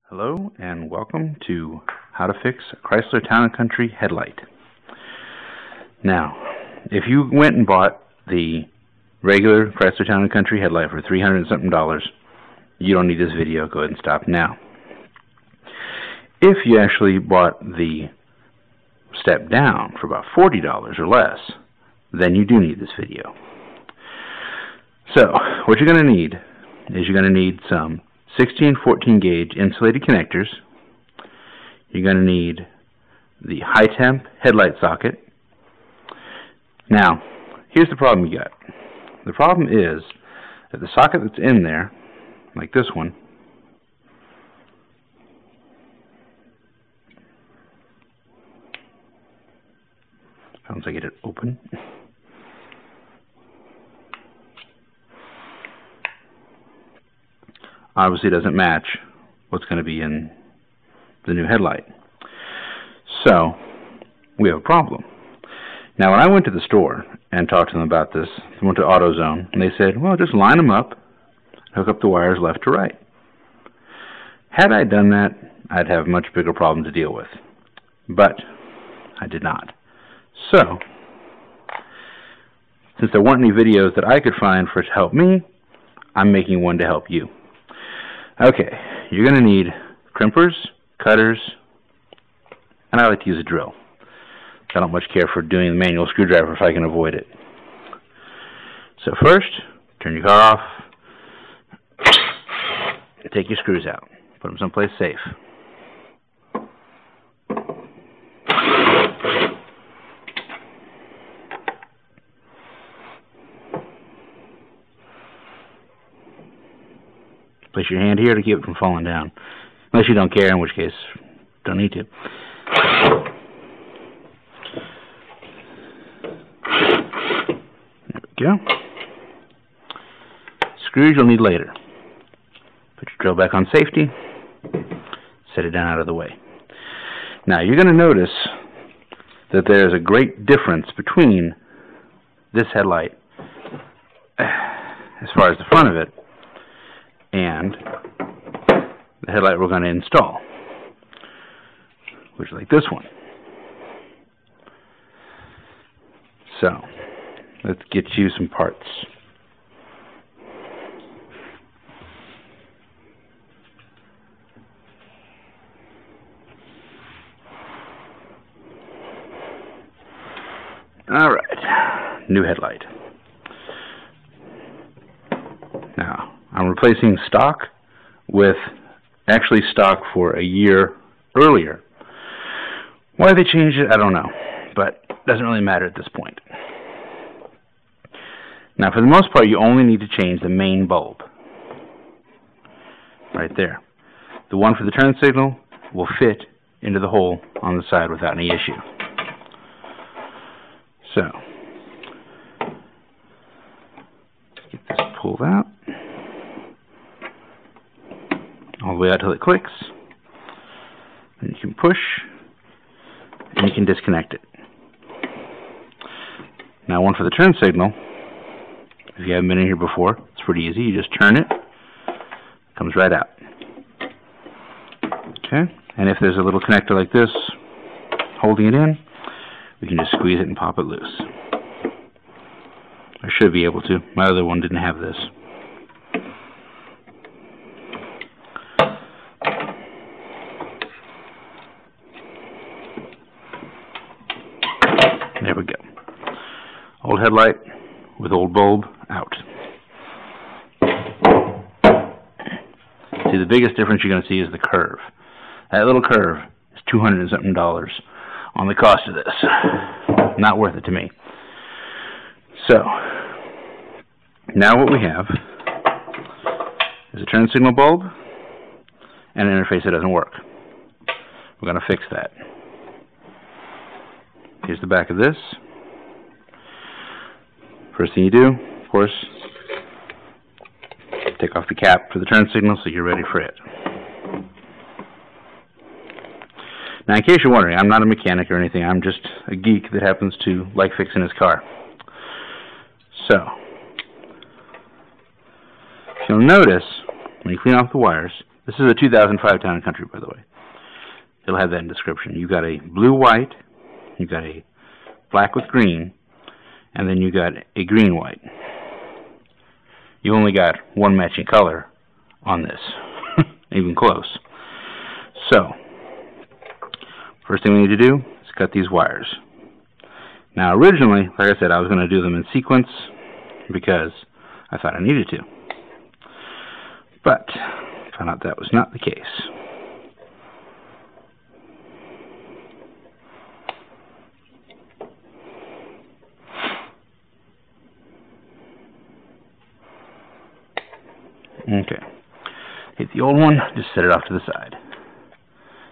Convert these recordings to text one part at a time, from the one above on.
Hello and welcome to How to Fix a Chrysler Town & Country Headlight. Now, if you went and bought the regular Chrysler Town & Country headlight for $300 and something, you don't need this video. Go ahead and stop now. If you actually bought the step down for about $40 or less, then you do need this video. So, what you're going to need is you're going to need some 16-14 gauge insulated connectors. You're going to need the high temp headlight socket. Now, here's the problem you got. The problem is that the socket that's in there, like this one, once I get it open, obviously doesn't match what's going to be in the new headlight. So, we have a problem. Now, when I went to the store and talked to them about this, I went to AutoZone, and they said, well, just line them up, hook up the wires left to right. Had I done that, I'd have a much bigger problem to deal with. But I did not. So, since there weren't any videos that I could find for it to help me, I'm making one to help you. Okay, you're going to need crimpers, cutters, and I like to use a drill. I don't much care for doing the manual screwdriver if I can avoid it. So first, turn your car off, and take your screws out. Put them someplace safe. Place your hand here to keep it from falling down. Unless you don't care, in which case, don't need to. There we go. Screws you'll need later. Put your drill back on safety. Set it down out of the way. Now, you're going to notice that there's a great difference between this headlight, as far as the front of it, and the headlight we're going to install, which is like this one. So, let's get you some parts. Alright, new headlight. Now, I'm replacing stock with actually stock for a year earlier. Why they changed it, I don't know, but it doesn't really matter at this point. Now, for the most part, you only need to change the main bulb. Right there. The one for the turn signal will fit into the hole on the side without any issue. So, get this pulled out. All the way out till it clicks. And you can push, and you can disconnect it. Now, one for the turn signal. If you haven't been in here before, it's pretty easy. You just turn it. It comes right out. Okay? And if there's a little connector like this holding it in, we can just squeeze it and pop it loose. I should be able to. My other one didn't have this. There we go. Old headlight with old bulb out. See, the biggest difference you're going to see is the curve. That little curve is $200 and something on the cost of this. Not worth it to me. So, now what we have is a turn signal bulb and an interface that doesn't work. We're going to fix that. Here's the back of this. First thing you do, of course, take off the cap for the turn signal so you're ready for it. Now, in case you're wondering, I'm not a mechanic or anything. I'm just a geek that happens to like fixing his car. So, you'll notice when you clean off the wires, This is a 2005 Town & Country, by the way. It'll have that in the description. You got a blue-white, you got a black with green, and then you got a green-white. You only got one matching color on this, even close. So, first thing we need to do is cut these wires. Now originally, like I said, I was going to do them in sequence because I thought I needed to. But, found out that was not the case. Okay. Hit the old one, just set it off to the side.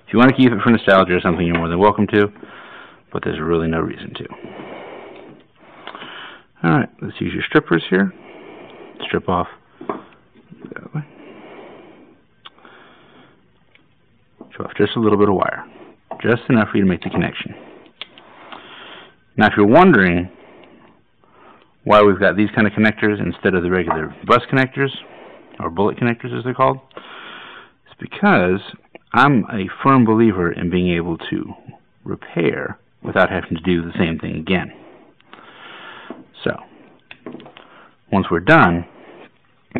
If you want to keep it for nostalgia or something, you're more than welcome to, but there's really no reason to. Alright, let's use your strippers here. Strip off that way. Strip off just a little bit of wire. Just enough for you to make the connection. Now if you're wondering why we've got these kind of connectors instead of the regular bus connectors, or bullet connectors as they're called, it's because I'm a firm believer in being able to repair without having to do the same thing again. So, once we're done,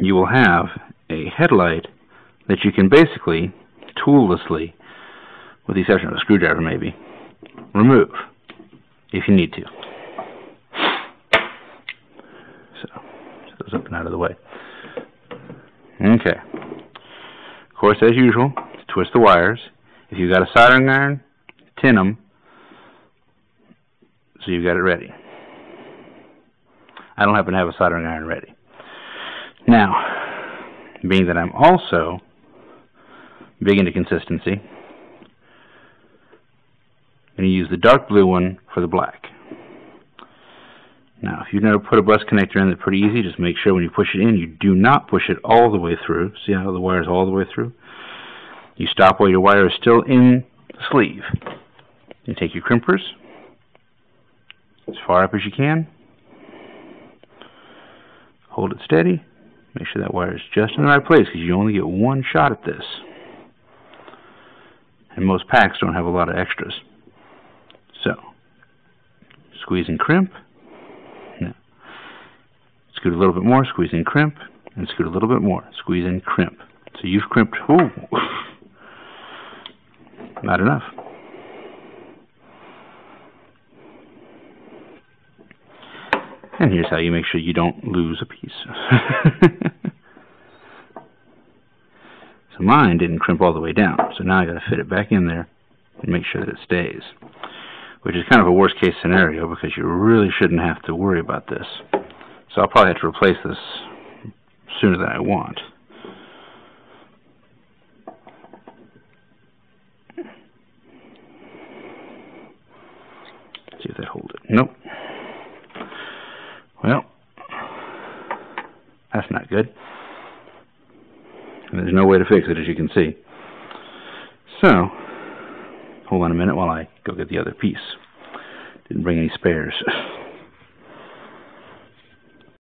you will have a headlight that you can basically, toollessly, with the exception of a screwdriver maybe, remove if you need to. So, set those up and out of the way. Okay. Of course, as usual, twist the wires. If you've got a soldering iron, tin them so you've got it ready. I don't happen to have a soldering iron ready. Now, being that I'm also big into consistency, I'm going to use the dark blue one for the black. Now, if you've never put a bus connector in, it's pretty easy. Just make sure when you push it in, you do not push it all the way through. See how the wire is all the way through? You stop while your wire is still in the sleeve. You take your crimpers as far up as you can. Hold it steady. Make sure that wire is just in the right place because you only get one shot at this. And most packs don't have a lot of extras. So, squeeze and crimp. Scoot a little bit more, squeeze and crimp, and scoot a little bit more, squeeze and crimp. So you've crimped, ooh, not enough. And here's how you make sure you don't lose a piece. So mine didn't crimp all the way down, so now I got to fit it back in there and make sure that it stays. Which is kind of a worst case scenario because you really shouldn't have to worry about this. So I'll probably have to replace this sooner than I want. See if that holds it. Nope. Well, that's not good. And there's no way to fix it, as you can see. So, hold on a minute while I go get the other piece. Didn't bring any spares.